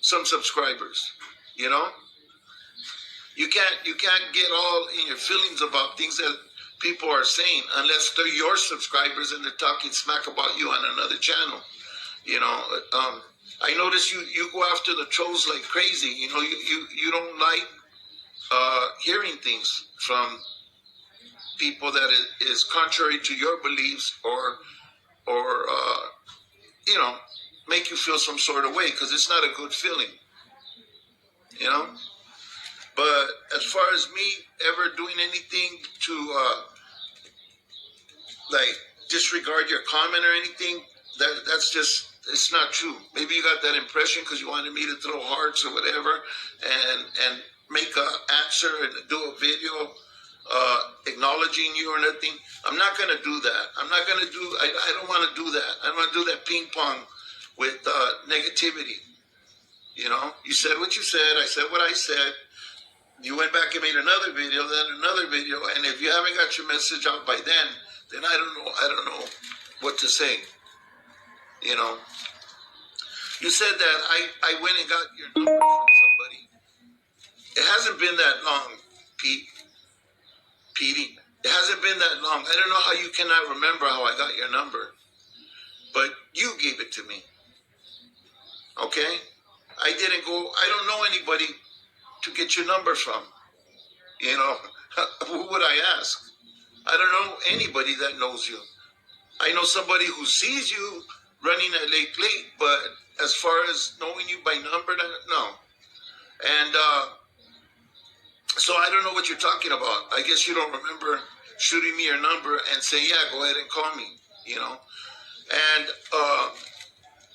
some subscribers. You know, you can't get all in your feelings about things that people are saying unless they're your subscribers and they're talking smack about you on another channel. You know, I notice you go after the trolls like crazy. You know, you don't like hearing things from people that is contrary to your beliefs or you know, make you feel some sort of way, because it's not a good feeling. You know, but as far as me ever doing anything to like disregard your comment or anything, that's just, it's not true. Maybe you got that impression because you wanted me to throw hearts or whatever and make an answer and do a video acknowledging you or nothing. I'm not going to do that. I'm not going to do, I don't want to do that. I don't want to do that ping pong with negativity. You know, you said what you said. I said what I said. You went back and made another video, then another video. And if you haven't got your message out by then I don't know what to say. You know, you said that I went and got your number from somebody. It hasn't been that long, Petey. It hasn't been that long. I don't know how you cannot remember how I got your number, but you gave it to me. Okay? I didn't go, I don't know anybody to get your number from. You know, who would I ask? I don't know anybody that knows you. I know somebody who sees you running at late, but as far as knowing you by number, no. And so I don't know what you're talking about. I guess you don't remember shooting me your number and saying, yeah, go ahead and call me, you know. And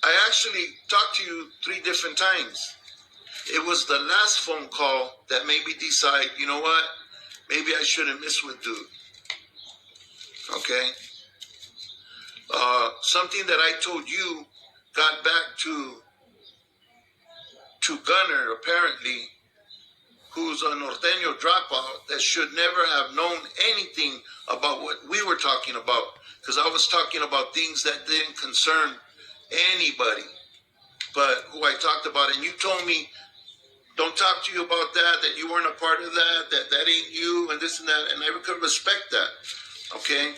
I actually talked to you 3 different times. It was the last phone call that made me decide, you know what, maybe I shouldn't mess with dude. Okay? Something that I told you got back to Gunner, apparently, who's a Norteño dropout that should never have known anything about what we were talking about, because I was talking about things that didn't concern anybody but who I talked about. And you told me, don't talk to you about that you weren't a part of that ain't you, and this and that, and I could respect that, okay?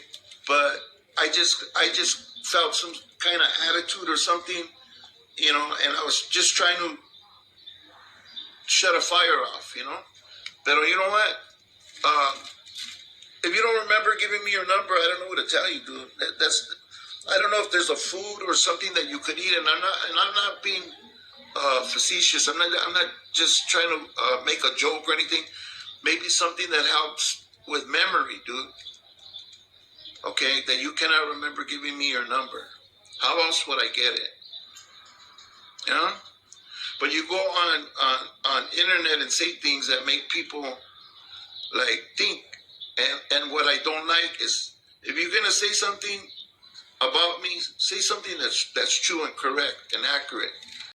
But I just felt some kind of attitude or something, you know, and I was just trying to shut a fire off, you know? But you know what? If you don't remember giving me your number, I don't know what to tell you, dude. I don't know if there's a food or something that you could eat, and I'm not being facetious. I'm not just trying to make a joke or anything. Maybe something that helps with memory, dude. Okay, that you cannot remember giving me your number. How else would I get it? You know? But you go on internet and say things that make people like think. And what I don't like is, if you're gonna say something about me, say something that's true and correct and accurate.